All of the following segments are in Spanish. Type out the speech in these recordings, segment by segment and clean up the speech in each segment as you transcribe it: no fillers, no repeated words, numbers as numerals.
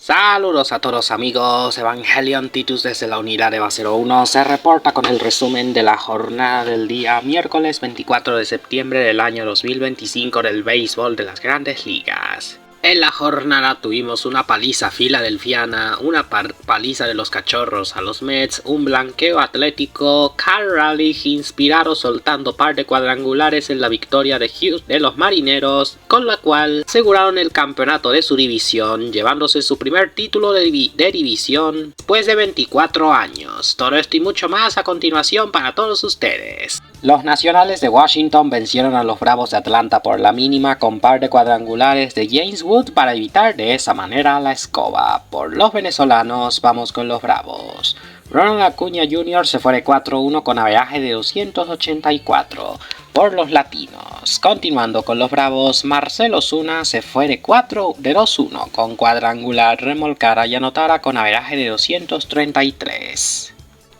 Saludos a todos amigos, Evangelion Titus desde la unidad EVA 01 se reporta con el resumen de la jornada del día miércoles 24 de septiembre del año 2025 del béisbol de las grandes ligas. En la jornada tuvimos una paliza filadelfiana, una paliza de los Cachorros a los Mets, un blanqueo atlético, Cal Raleigh inspirado soltando par de cuadrangulares en la victoria de los Marineros, con la cual aseguraron el campeonato de su división, llevándose su primer título de división después de 24 años. Todo esto y mucho más a continuación para todos ustedes. Los Nacionales de Washington vencieron a los Bravos de Atlanta por la mínima con par de cuadrangulares de James Wood para evitar de esa manera la escoba. Por los venezolanos vamos con los Bravos. Ronald Acuña Jr. se fue de 4-1 con averaje de 284. Por los latinos, continuando con los Bravos, Marcell Ozuna se fue de 2-1 con cuadrangular, remolcara y anotara con averaje de 233.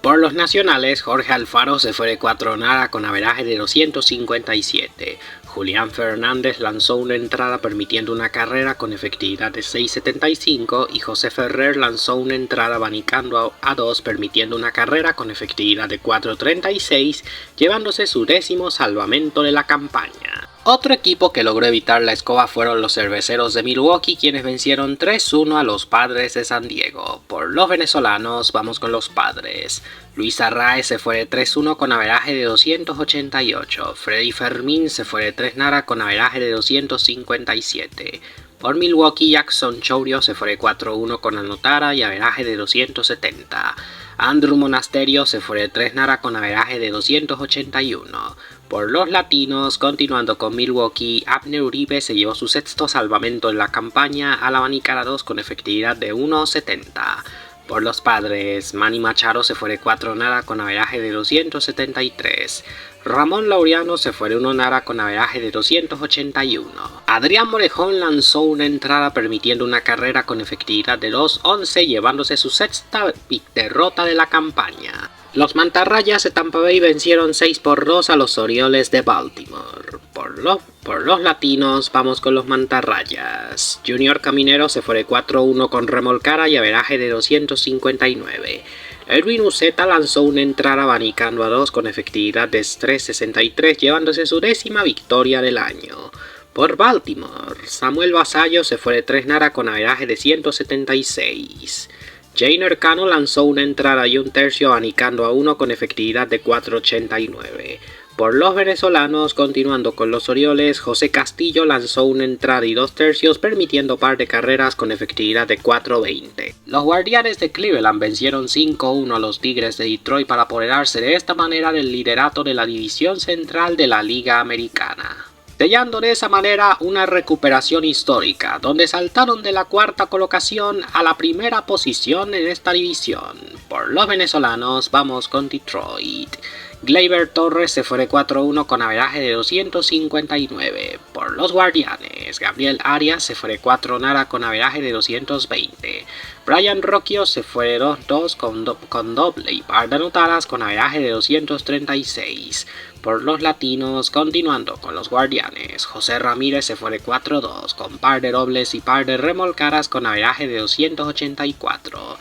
Por los nacionales, Jorge Alfaro se fue de 4 con averaje de 257. Julián Fernández lanzó una entrada permitiendo una carrera con efectividad de 6.75 y José Ferrer lanzó una entrada abanicando a 2 permitiendo una carrera con efectividad de 4.36, llevándose su 10º salvamento de la campaña. Otro equipo que logró evitar la escoba fueron los Cerveceros de Milwaukee, quienes vencieron 3-1 a los Padres de San Diego. Por los venezolanos vamos con los Padres. Luis Arraez se fue de 3-1 con averaje de 288. Freddy Fermín se fue de 3 con averaje de 257. Por Milwaukee, Jackson Chourio se fue de 4-1 con anotara y averaje de 270. Andrew Monasterio se fue de 3 con averaje de 281. Por los latinos, continuando con Milwaukee, Abner Uribe se llevó su 6º salvamento en la campaña al abanicar a 2 con efectividad de 1.70. Por los Padres, Manny Machado se fue de 4 con averaje de 273. Ramón Laureano se fue de 1 con averaje de 281. Adrián Morejón lanzó una entrada permitiendo una carrera con efectividad de 2.11, llevándose su 6ª derrota de la campaña. Los Mantarrayas de Tampa Bay vencieron 6-2 a los Orioles de Baltimore. Por los latinos vamos con los Mantarrayas. Junior Caminero se fue de 4-1 con remolcara y averaje de 259. Edwin Uceta lanzó una entrada abanicando a 2 con efectividad de 3.63, llevándose su 10ª victoria del año. Por Baltimore, Samuel Basallo se fue de 3 con averaje de 176. Jainer Cano lanzó una entrada y 1/3 abanicando a 1 con efectividad de 4.89. Por los venezolanos, continuando con los Orioles, José Castillo lanzó una entrada y 2/3 permitiendo par de carreras con efectividad de 4.20. Los Guardianes de Cleveland vencieron 5-1 a los Tigres de Detroit para apoderarse de esta manera del liderato de la división central de la Liga Americana, sellando de esa manera una recuperación histórica, donde saltaron de la 4ª colocación a la 1ª posición en esta división. Por los venezolanos vamos con Detroit. Gleyber Torres se fue de 4-1 con averaje de 259. Por los Guardianes, Gabriel Arias se fue de 4 con averaje de 220. Brian Rocchio se fue de 2-2 con doble y par de anotadas con averaje de 236. Por los latinos, continuando con los Guardianes, José Ramírez se fue de 4-2 con par de dobles y par de remolcaras con averaje de 284.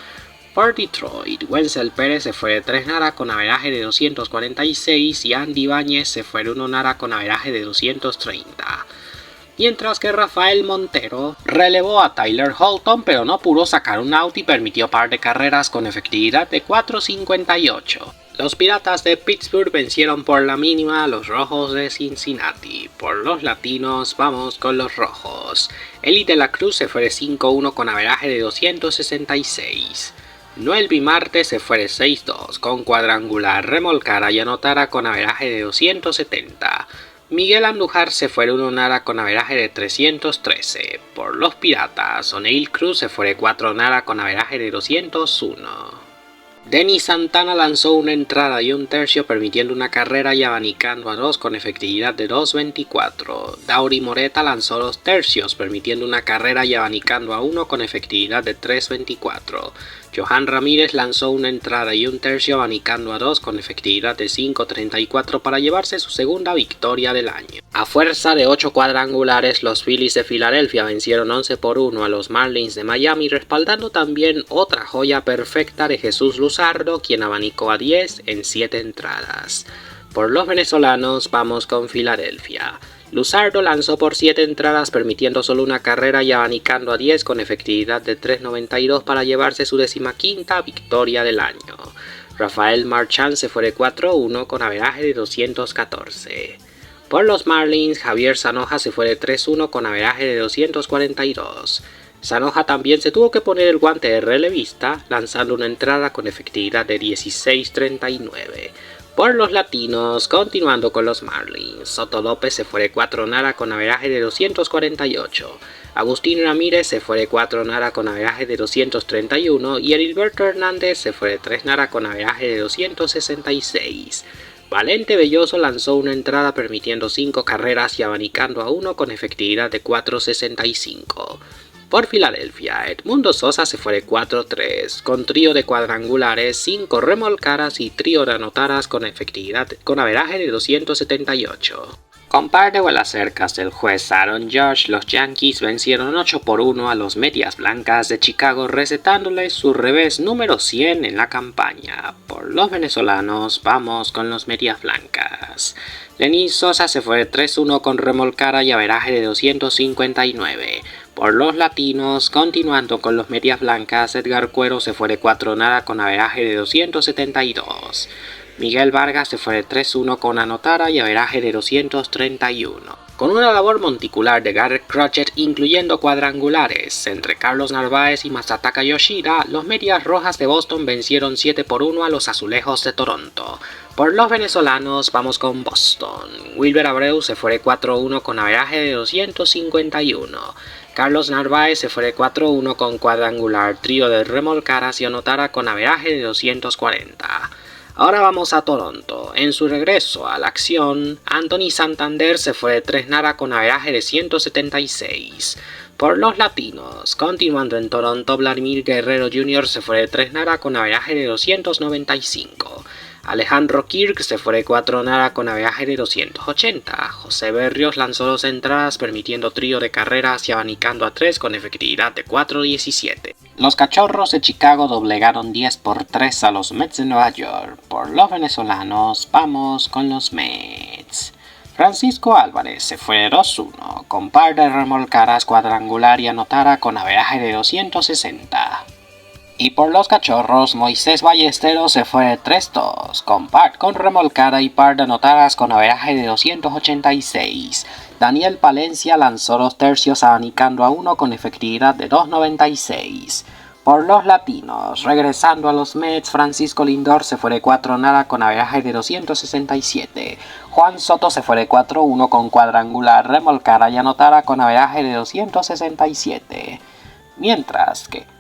Por Detroit, Wenzel Pérez se fue de 3 con averaje de 246 y Andy Ibáñez se fue de 1 con averaje de 230. Mientras que Rafael Montero relevó a Tyler Holton pero no pudo sacar un out y permitió par de carreras con efectividad de 4.58. Los Piratas de Pittsburgh vencieron por la mínima a los Rojos de Cincinnati. Por los latinos vamos con los Rojos. Eli de la Cruz se fue de 5-1 con averaje de 266. Noel Bimarte se fue de 6-2 con cuadrangular, remolcara y anotara con averaje de 270. Miguel Andújar se fue de 1 con averaje de 313. Por los Piratas, O'Neil Cruz se fue de 4 con averaje de 201. Denis Santana lanzó una entrada y 1/3 permitiendo una carrera y abanicando a 2 con efectividad de 2.24. Dauri Moreta lanzó 2/3 permitiendo una carrera y abanicando a 1 con efectividad de 3.24. Johan Ramírez lanzó una entrada y 1/3 abanicando a 2 con efectividad de 5.34 para llevarse su 2ª victoria del año. A fuerza de 8 cuadrangulares, los Phillies de Filadelfia vencieron 11-1 a los Marlins de Miami, respaldando también otra joya perfecta de Jesús Luzardo, quien abanicó a 10 en 7 entradas. Por los venezolanos, vamos con Filadelfia. Luzardo lanzó por 7 entradas, permitiendo solo una carrera y abanicando a 10 con efectividad de 3.92 para llevarse su 15ª victoria del año. Rafael Marchand se fue de 4-1 con averaje de 214. Por los Marlins, Javier Zanoja se fue de 3-1 con averaje de 242. Zanoja también se tuvo que poner el guante de relevista, lanzando una entrada con efectividad de 16.39. Por los latinos, continuando con los Marlins, Soto López se fue de 4 nada con averaje de 248. Agustín Ramírez se fue de 4 nada con averaje de 231 y Heriberto Hernández se fue de 3 nada con averaje de 266. Valente Belloso lanzó una entrada permitiendo 5 carreras y abanicando a 1 con efectividad de 4.65. Por Filadelfia, Edmundo Sosa se fue de 4-3, con trío de cuadrangulares, 5 remolcadas y trío de anotadas con efectividad con averaje de 278. Con par de vuelas cercas del juez Aaron Judge, los Yankees vencieron 8-1 a los Medias Blancas de Chicago, recetándoles su revés número 100 en la campaña. Por los venezolanos, vamos con los Medias Blancas. Denis Sosa se fue de 3-1 con remolcada y averaje de 259. Por los latinos, continuando con los Medias Blancas, Edgar Cuero se fue de 4 nada con averaje de 272. Miguel Vargas se fue de 3-1 con anotada y averaje de 231. Con una labor monticular de Garrett Crochet, incluyendo cuadrangulares entre Carlos Narváez y Masataka Yoshida, los Medias Rojas de Boston vencieron 7-1 a los Azulejos de Toronto. Por los venezolanos, vamos con Boston. Wilber Abreu se fue de 4-1 con averaje de 251. Carlos Narváez se fue de 4-1 con cuadrangular, trío de remolcadas y anotada con averaje de 240. Ahora vamos a Toronto. En su regreso a la acción, Anthony Santander se fue de 3 nada con averaje de 176. Por los latinos, continuando en Toronto, Vladimir Guerrero Jr. se fue de 3 nada con averaje de 295. Alejandro Kirk se fue de 4 nada con averaje de 280. José Berrios lanzó 2 entradas permitiendo trío de carreras y abanicando a 3 con efectividad de 4.17. Los Cachorros de Chicago doblegaron 10-3 a los Mets de Nueva York. Por los venezolanos, vamos con los Mets. Francisco Álvarez se fue de 2-1 con par de remolcadas, cuadrangular y anotada con averaje de 260. Y por los Cachorros, Moisés Ballesteros se fue de 3-2, con remolcada y par de anotadas con averaje de 286. Daniel Palencia lanzó 2 tercios abanicando a 1 con efectividad de 296. Por los latinos, regresando a los Mets, Francisco Lindor se fue de 4 nada con averaje de 267. Juan Soto se fue de 4-1 con cuadrangular, remolcada y anotada con averaje de 267. Mientras que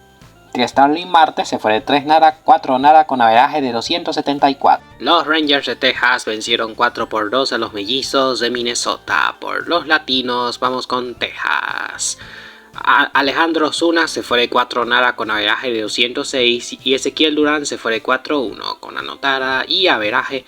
Starling Marte se fue de 3 nada, 4 nada con averaje de 274. Los Rangers de Texas vencieron 4-2 a los Mellizos de Minnesota. Por los latinos, vamos con Texas. Alejandro Osuna se fue de 4 nada con averaje de 206 y Ezequiel Durán se fue de 4-1 con anotada y averaje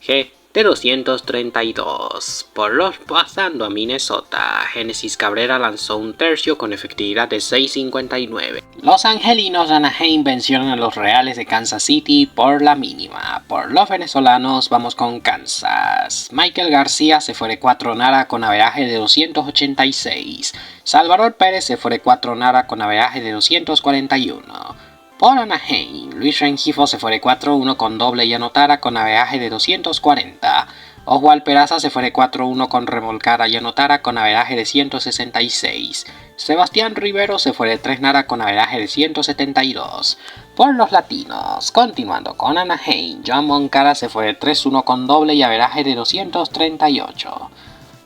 de 232. Por los pasando a Minnesota, Génesis Cabrera lanzó un tercio con efectividad de 6.59. Los angelinos de Anaheim vencieron a los Reales de Kansas City por la mínima. Por los venezolanos, vamos con Kansas. Michael García se fue de 4 nada con averaje de 286. Salvador Pérez se fue de 4 nada con averaje de 241. Por Anaheim, Luis Rengifo se fue de 4-1 con doble y anotada con averaje de 240. Oswald Peraza se fue de 4-1 con remolcada y anotada con averaje de 166. Sebastián Rivero se fue de 3 nada con averaje de 172. Por los latinos, continuando con Anaheim, John Moncada se fue de 3-1 con doble y averaje de 238.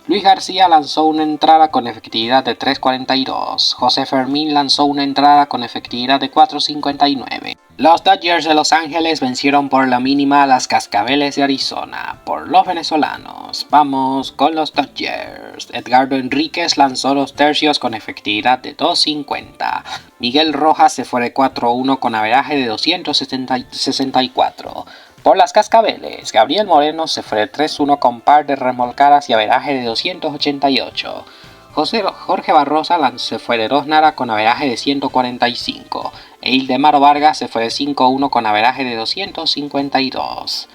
Luis García lanzó una entrada con efectividad de 3.42. José Fermín lanzó una entrada con efectividad de 4.59. Los Dodgers de Los Ángeles vencieron por la mínima a las Cascabeles de Arizona. Por los venezolanos, vamos con los Dodgers. Edgardo Enríquez lanzó 2 tercios con efectividad de 2.50. Miguel Rojas se fue de 4-1 con averaje de 264. Por las Cascabeles, Gabriel Moreno se fue de 3-1 con par de remolcadas y averaje de 288. Jorge Barrosa se fue de 2 nara con averaje de 145. E Ildemaro Vargas se fue de 5-1 con averaje de 252.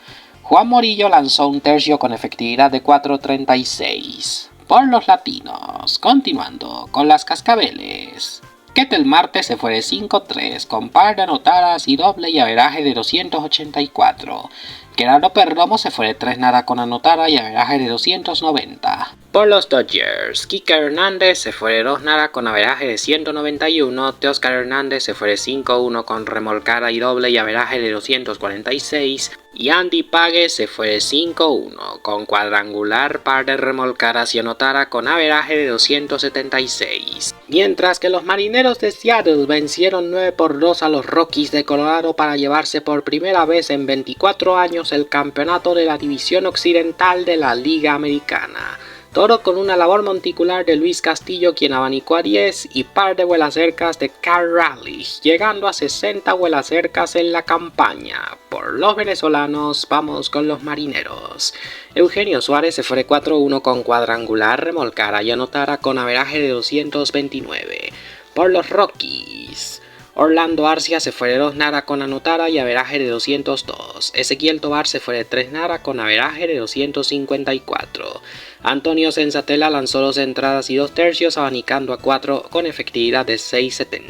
Juan Morillo lanzó un tercio con efectividad de 4.36. Por los latinos, continuando con las Cascabeles. Ketel Marte se fue de 5-3 con par de anotadas y doble y averaje de 284. Gerardo Perdomo se fue de 3 nada con anotada y averaje de 290. Por los Dodgers, Kike Hernández se fue de 2 nada con averaje de 191. Teoscar Hernández se fue de 5-1 con remolcada y doble y averaje de 246. Y Andy Pague se fue de 5-1 con cuadrangular, par de remolcadas y anotada con averaje de 276. Mientras que los Marineros de Seattle vencieron 9-2 a los Rockies de Colorado para llevarse por primera vez en 24 años el campeonato de la División Occidental de la Liga Americana. Todo con una labor monticular de Luis Castillo, quien abanicó a 10 y par de vuelacercas de Cal Raleigh, llegando a 60 vuelacercas en la campaña. Por los venezolanos, vamos con los Marineros. Eugenio Suárez se fue de 4-1 con cuadrangular, remolcada y anotada con averaje de 229. Por los Rockies, Orlando Arcia se fue de 2 nara con anotada y averaje de 202. Ezequiel Tovar se fue de 3 nara con averaje de 254. Antonio Senzatela lanzó 2 entradas y 2 tercios, abanicando a 4 con efectividad de 6.70.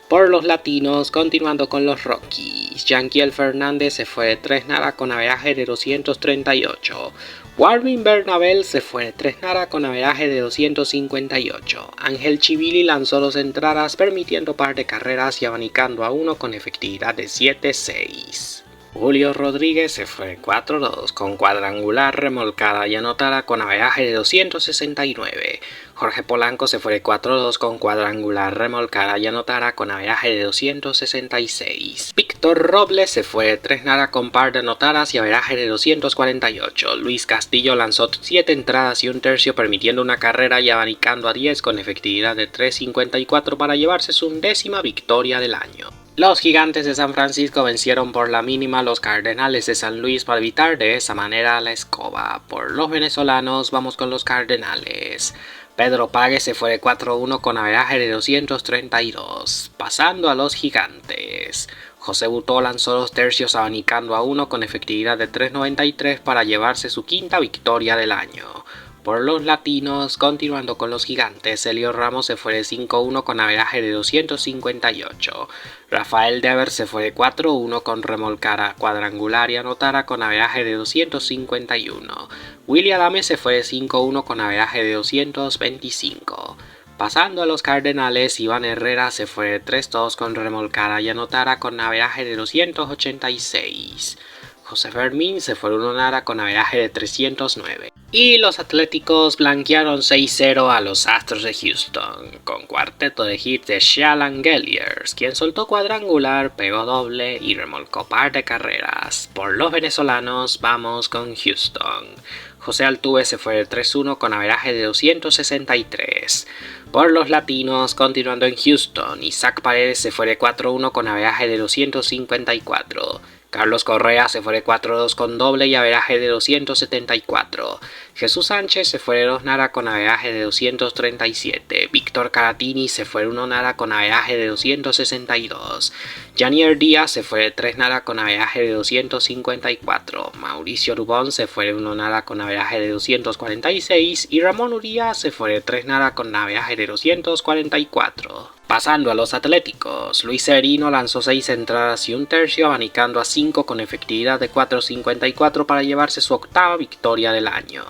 Por los latinos, continuando con los Rockies, Yanquiel Fernández se fue de 3 nara con averaje de 238. Warwin Bernabel se fue de 3 nara con averaje de 258. Ángel Chivili lanzó 2 entradas, permitiendo par de carreras y abanicando a 1 con efectividad de 7.6. Julio Rodríguez se fue 4-2 con cuadrangular, remolcada y anotada con averaje de 269. Jorge Polanco se fue 4-2 con cuadrangular, remolcada y anotada con averaje de 266. Víctor Robles se fue 3 nada con par de anotadas y averaje de 248. Luis Castillo lanzó 7 entradas y 1 tercio, permitiendo una carrera y abanicando a 10 con efectividad de 3.54 para llevarse su 11ª victoria del año. Los Gigantes de San Francisco vencieron por la mínima a los Cardenales de San Luis para evitar de esa manera la escoba. Por los venezolanos, vamos con los Cardenales. Pedro Pague se fue de 4-1 con averaje de 232. Pasando a los Gigantes, José Butó lanzó 2 tercios abanicando a 1 con efectividad de 3.93 para llevarse su 5ª victoria del año. Por los latinos, continuando con los Gigantes, Elio Ramos se fue de 5-1 con averaje de 258. Rafael Devers se fue de 4-1 con remolcada, cuadrangular y anotada con averaje de 251. Willy Adames se fue de 5-1 con averaje de 225. Pasando a los Cardenales, Iván Herrera se fue de 3-2 con remolcada y anotada con averaje de 286. José Fermín se fue de 1 nara con averaje de 309. Y los Atléticos blanquearon 6-0 a los Astros de Houston, con cuarteto de hits de Shealan Gelliers, quien soltó cuadrangular, pegó doble y remolcó par de carreras. Por los venezolanos, vamos con Houston. José Altuve se fue de 3-1 con averaje de 263. Por los latinos, continuando en Houston, Isaac Paredes se fue de 4-1 con averaje de 254. Carlos Correa se fue de 4-2 con doble y averaje de 274. Jesús Sánchez se fue de 2 nara con averaje de 237. Víctor Caratini se fue de 1 nara con averaje de 262. Yanier Díaz se fue de 3 nara con averaje de 254. Mauricio Dubón se fue de 1 nara con averaje de 246. Y Ramón Urias se fue de 3 nara con averaje de 244. Pasando a los Atléticos, Luis Severino lanzó 6 entradas y 1 tercio, abanicando a 5 con efectividad de 4.54 para llevarse su 8ª victoria del año.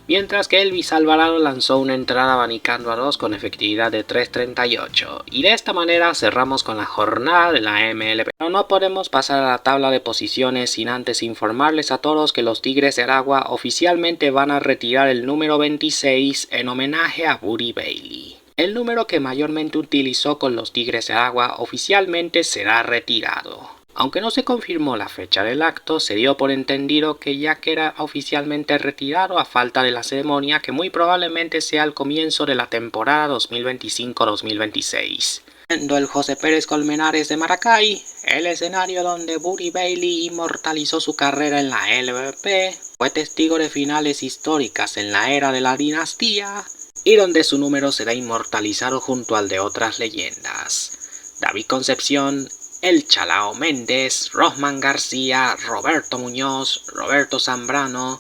Mientras que Elvis Alvarado lanzó 1 entrada abanicando a 2 con efectividad de 3.38. Y de esta manera cerramos con la jornada de la MLB. Pero no podemos pasar a la tabla de posiciones sin antes informarles a todos que los Tigres de Aragua oficialmente van a retirar el número 26 en homenaje a Buddy Bailey. El número que mayormente utilizó con los Tigres de Aragua oficialmente será retirado. Aunque no se confirmó la fecha del acto, se dio por entendido que ya queda oficialmente retirado a falta de la ceremonia, que muy probablemente sea el comienzo de la temporada 2025-2026. Siendo el José Pérez Colmenares de Maracay, El escenario donde Buddy Bailey inmortalizó su carrera en la LVP, fue testigo de finales históricas en la era de la dinastía y donde su número será inmortalizado junto al de otras leyendas: David Concepción, El Chalao Méndez, Rosman García, Roberto Muñoz, Roberto Zambrano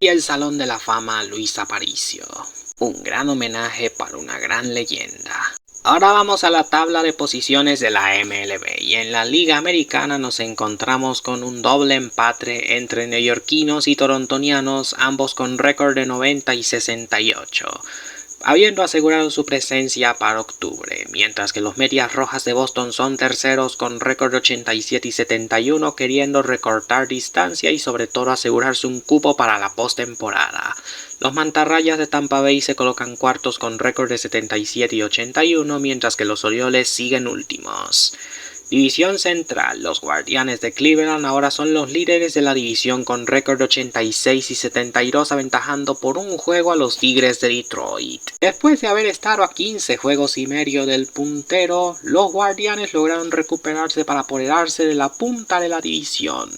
y el Salón de la Fama Luis Aparicio. Un gran homenaje para una gran leyenda. Ahora vamos a la tabla de posiciones de la MLB y en la Liga Americana nos encontramos con un doble empate entre neoyorquinos y torontonianos, ambos con récord de 90 y 68. Habiendo asegurado su presencia para octubre, mientras que los Medias Rojas de Boston son terceros con récord de 87 y 71, queriendo recortar distancia y sobre todo asegurarse un cupo para la postemporada. Los Mantarrayas de Tampa Bay se colocan cuartos con récord de 77 y 81, mientras que los Orioles siguen últimos. División Central, los Guardianes de Cleveland ahora son los líderes de la división con récord de 86 y 72, aventajando por un juego a los Tigres de Detroit. Después de haber estado a 15 juegos y medio del puntero, los Guardianes lograron recuperarse para apoderarse de la punta de la división,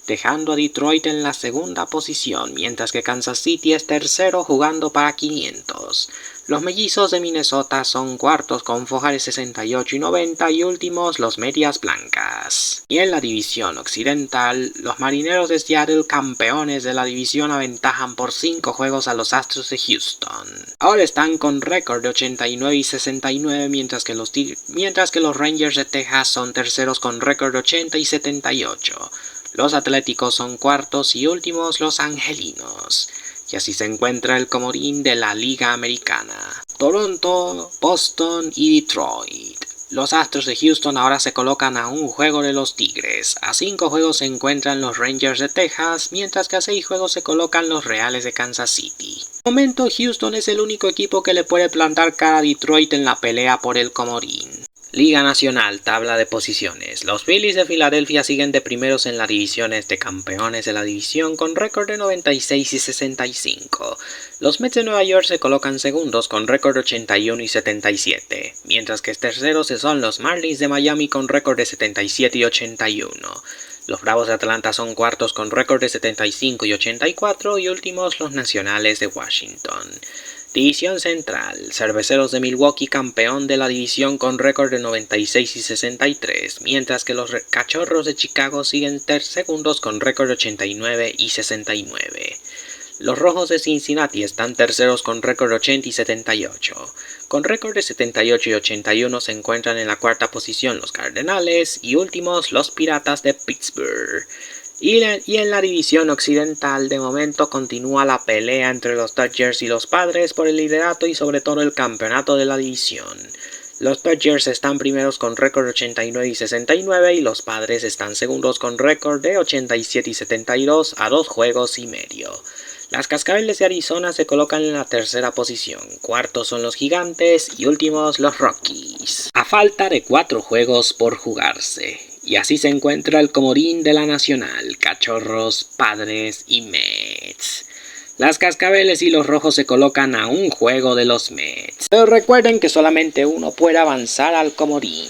dejando a Detroit en la segunda posición, mientras que Kansas City es tercero jugando para 500. Los Mellizos de Minnesota son cuartos con foja de 68 y 90 y últimos los Medias Blancas. Y en la división occidental, los Marineros de Seattle, campeones de la división, aventajan por 5 juegos a los Astros de Houston. Ahora están con récord de 89 y 69, mientras que los Rangers de Texas son terceros con récord de 80 y 78. Los Atléticos son cuartos y últimos los Angelinos. Y así se encuentra el comodín de la Liga Americana. Toronto, Boston y Detroit. Los Astros de Houston ahora se colocan a un juego de los Tigres. A 5 juegos se encuentran los Rangers de Texas, mientras que a 6 juegos se colocan los Reales de Kansas City. De momento, Houston es el único equipo que le puede plantar cara a Detroit en la pelea por el comodín. Liga Nacional, tabla de posiciones. Los Phillies de Filadelfia siguen de primeros en las divisiones de campeones de la división con récord de 96 y 65. Los Mets de Nueva York se colocan segundos con récord de 81 y 77, mientras que terceros son los Marlins de Miami con récord de 77 y 81. Los Bravos de Atlanta son cuartos con récord de 75 y 84 y últimos los Nacionales de Washington. División Central, Cerveceros de Milwaukee campeón de la división con récord de 96 y 63, mientras que los Cachorros de Chicago siguen segundos con récord de 89 y 69. Los Rojos de Cincinnati están terceros con récord de 80 y 78. Con récord de 78 y 81 se encuentran en la cuarta posición los Cardenales y últimos los Piratas de Pittsburgh. Y en la división occidental de momento continúa la pelea entre los Dodgers y los Padres por el liderato y sobre todo el campeonato de la división. Los Dodgers están primeros con récord de 89 y 69 y los Padres están segundos con récord de 87 y 72 a 2 juegos y medio. Las Cascabeles de Arizona se colocan en la tercera posición, cuartos son los Gigantes y últimos los Rockies, a falta de 4 juegos por jugarse. Y así se encuentra el comodín de la Nacional, Cachorros, Padres y Mets. Las Cascabeles y los Rojos se colocan a un juego de los Mets. Pero recuerden que solamente uno puede avanzar al comodín.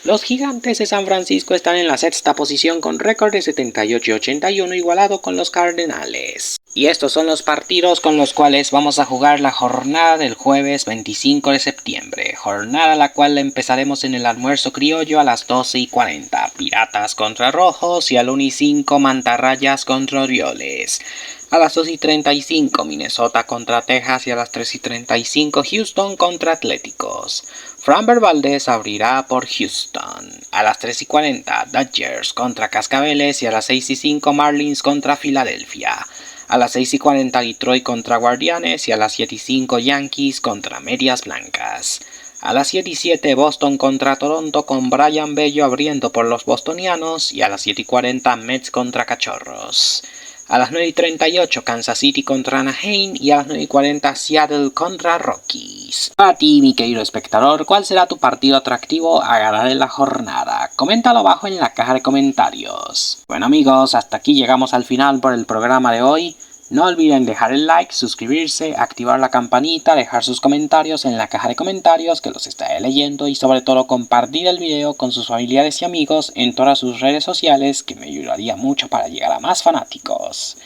Los Gigantes de San Francisco están en la sexta posición con récord de 78 y 81 igualado con los Cardenales. Y estos son los partidos con los cuales vamos a jugar la jornada del jueves 25 de septiembre. Jornada la cual empezaremos en el almuerzo criollo a las 12:40. Piratas contra Rojos y al 1:05 Mantarrayas contra Orioles. A las 2:35 Minnesota contra Texas y a las 3:35 Houston contra Atléticos. Framber Valdez abrirá por Houston. A las 3:40 Dodgers contra Cascabeles y a las 6:05 Marlins contra Filadelfia. A las 6:40 Detroit contra Guardianes y a las 7:05 Yankees contra Medias Blancas. A las 7:07 Boston contra Toronto con Brian Bello abriendo por los bostonianos y a las 7:40 Mets contra Cachorros. A las 9:38 Kansas City contra Anaheim y a las 9:40 Seattle contra Rockies. Para ti, mi querido espectador, ¿cuál será tu partido atractivo a ganar en la jornada? Coméntalo abajo en la caja de comentarios. Bueno amigos, hasta aquí llegamos al final por el programa de hoy. No olviden dejar el like, suscribirse, activar la campanita, dejar sus comentarios en la caja de comentarios que los estaré leyendo y sobre todo compartir el video con sus familiares y amigos en todas sus redes sociales, que me ayudaría mucho para llegar a más fanáticos.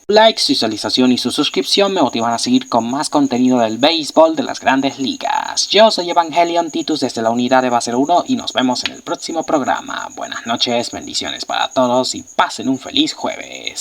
Su like, su visualización y su suscripción me motivan a seguir con más contenido del béisbol de las grandes ligas. Yo soy Evangelion Titus desde la unidad de base 1 y nos vemos en el próximo programa. Buenas noches, bendiciones para todos y pasen un feliz jueves.